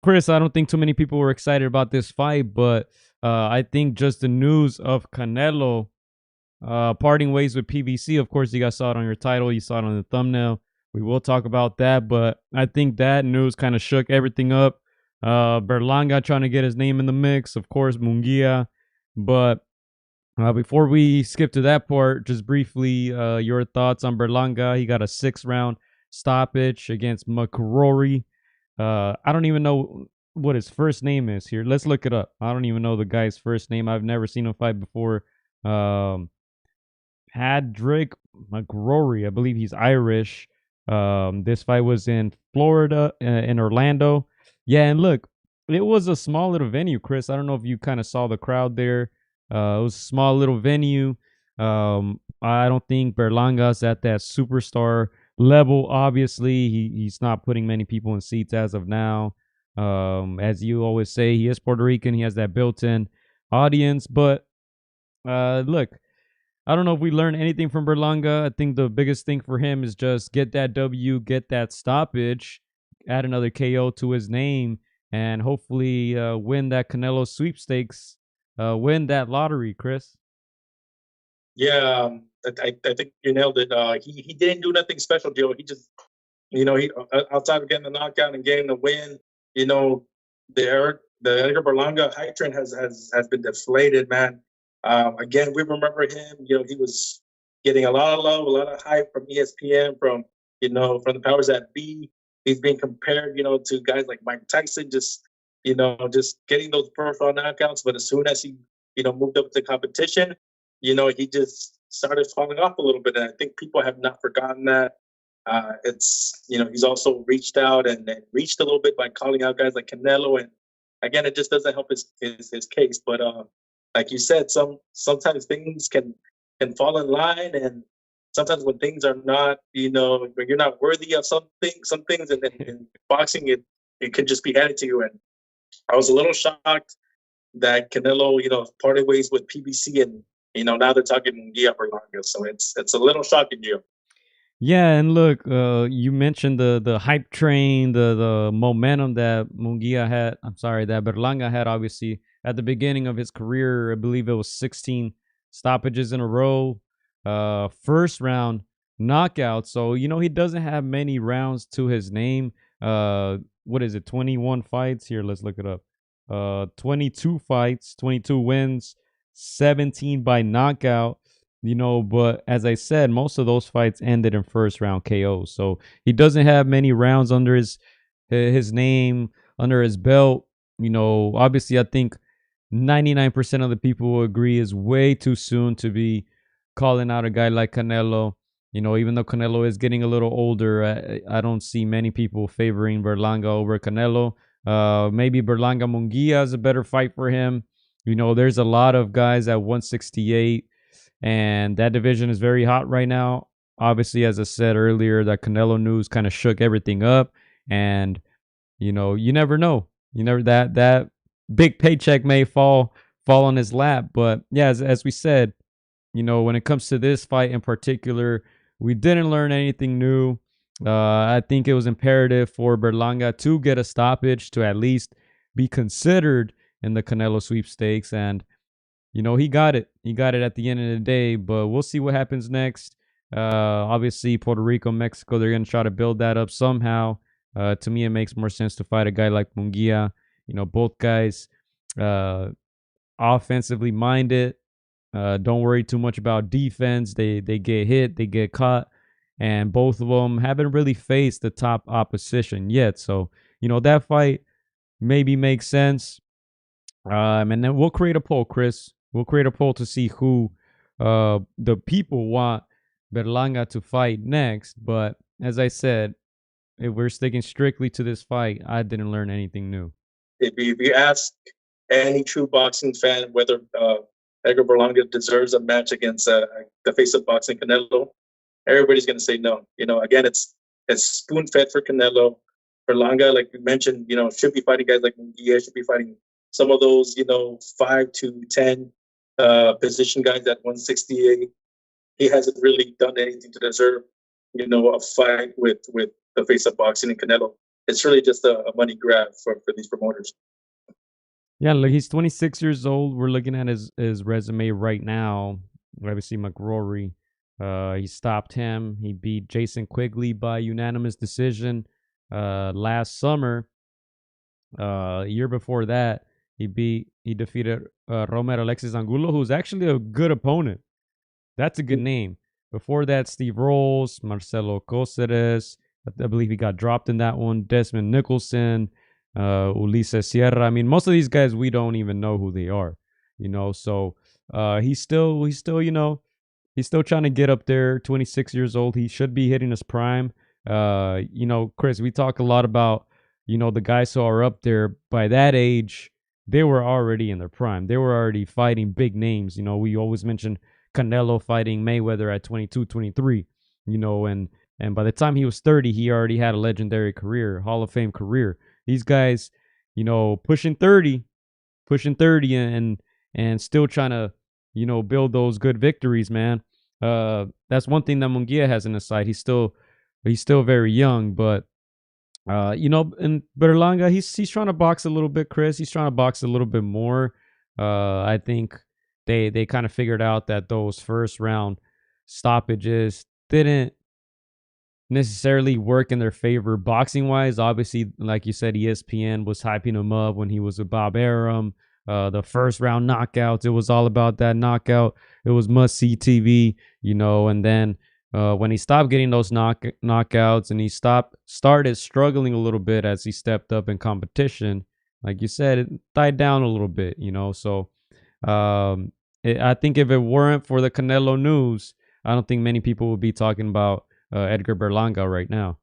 Chris, I don't think too many people were excited about this fight, but I think just the news of Canelo parting ways with PBC. Of course, you guys saw it on your title, you saw it on the thumbnail. We will talk about that, but I think that news kind of shook everything up. Berlanga trying to get his name in the mix, of course, Munguia. But before we skip to that part, just briefly, your thoughts on Berlanga. He got a 6 round stoppage against McCrory. I don't even know what his first name is here. Let's look it up. I don't even know the guy's first name. I've never seen him fight before. Um, Padraig McCrory. I believe he's Irish. This fight was in Florida, in Orlando. Yeah, and look, it was a small little venue, Chris. I don't know if you kind of saw the crowd there. It was a small little venue. I don't think Berlanga's at that superstar level. Obviously, he's not putting many people in seats as of now. As you always say, he is Puerto Rican. He has that built-in audience. But look, I don't know if we learned anything from Berlanga. I think the biggest thing for him is just get that W, get that stoppage, add another KO to his name, and hopefully win that Canelo sweepstakes, win that lottery, Chris. Yeah, I think you nailed it. He didn't do nothing special, Joe. He just, he outside of getting the knockout and getting the win, you know, the Edgar Berlanga hype train has been deflated, man. Again, we remember him. He was getting a lot of love, a lot of hype from ESPN, from the powers that be. He's being compared, to guys like Mike Tyson, just getting those peripheral knockouts. But as soon as he, moved up to competition, he just started falling off a little bit. And I think people have not forgotten that. He's also reached out and reached a little bit by calling out guys like Canelo. And again, it just doesn't help his case. But like you said, sometimes things can fall in line. And sometimes when things are not, when you're not worthy of some things, and then in boxing, it can just be handed to you. And I was a little shocked that Canelo, parted ways with PBC, and now they're talking Munguia for longer. So it's a little shocking, Gio. Yeah, and look, you mentioned the hype train, the momentum that Munguia had. I'm sorry, that Berlanga had. Obviously, at the beginning of his career, I believe it was 16 stoppages in a row. First round knockout. So he doesn't have many rounds to his name. What is it? 21 fights. Here, let's look it up. 22 fights, 22 wins, 17 by knockout. But as I said, most of those fights ended in first round KOs. So he doesn't have many rounds under his name, under his belt. Obviously, I think 99% of the people will agree is way too soon to be calling out a guy like Canelo. Even though Canelo is getting a little older, I don't see many people favoring Berlanga over Canelo. Maybe Berlanga Munguia is a better fight for him. There's a lot of guys at 168, and that division is very hot right now. Obviously, as I said earlier, that Canelo news kind of shook everything up, and you never know. That big paycheck may fall on his lap, but yeah, as we said, when it comes to this fight in particular, we didn't learn anything new. I think it was imperative for Berlanga to get a stoppage to at least be considered in the Canelo sweepstakes, and he got it. He got it at the end of the day, but we'll see what happens next. Obviously, Puerto Rico, Mexico, they're going to try to build that up somehow. To me, it makes more sense to fight a guy like Munguia. Both guys offensively minded. Don't worry too much about defense. They get hit, they get caught, and both of them haven't really faced the top opposition yet. So, that fight maybe makes sense. And then we'll create a poll, Chris. We'll create a poll to see who the people want Berlanga to fight next. But as I said, if we're sticking strictly to this fight, I didn't learn anything new. If you ask any true boxing fan whether Edgar Berlanga deserves a match against the face of boxing, Canelo, everybody's going to say no. Again, it's spoon fed for Canelo. Berlanga, like you mentioned, should be fighting guys like Munguia, should be fighting some of those, 5 to 10 position guys at 168. He hasn't really done anything to deserve, a fight with the face of boxing and Canelo. it's really just a money grab for these promoters. Yeah, look, he's 26 years old. We're looking at his resume right now. Obviously, McCrory, he stopped him. He beat Jason Quigley by unanimous decision last summer. Year before that, he defeated Romer Alexis Angulo, who's actually a good opponent. That's a good name. Before that, Steve Rolls, Marcelo Coceres. I believe he got dropped in that one. Desmond Nicholson, Ulises Sierra. I mean, most of these guys we don't even know who they are. So he's still he's still trying to get up there. 26 years old. He should be hitting his prime. Chris, we talk a lot about the guys who are up there by that age. They were already in their prime. They were already fighting big names. We always mention Canelo fighting Mayweather at 22, 23, and by the time he was 30, he already had a legendary career, Hall of Fame career. These guys, pushing 30, and still trying to, build those good victories, man. That's one thing that Munguia has in his side. He's still very young, but and Berlanga, he's trying to box a little bit, Chris. He's trying to box a little bit more. I think they kind of figured out that those first round stoppages didn't necessarily work in their favor boxing wise. Obviously, like you said, ESPN was hyping him up when he was with Bob Arum. The first round knockouts, it was all about that knockout. It was must see TV, and then when he stopped getting those knockouts and he started struggling a little bit as he stepped up in competition, like you said, it died down a little bit, So I think if it weren't for the Canelo news, I don't think many people would be talking about Edgar Berlanga right now.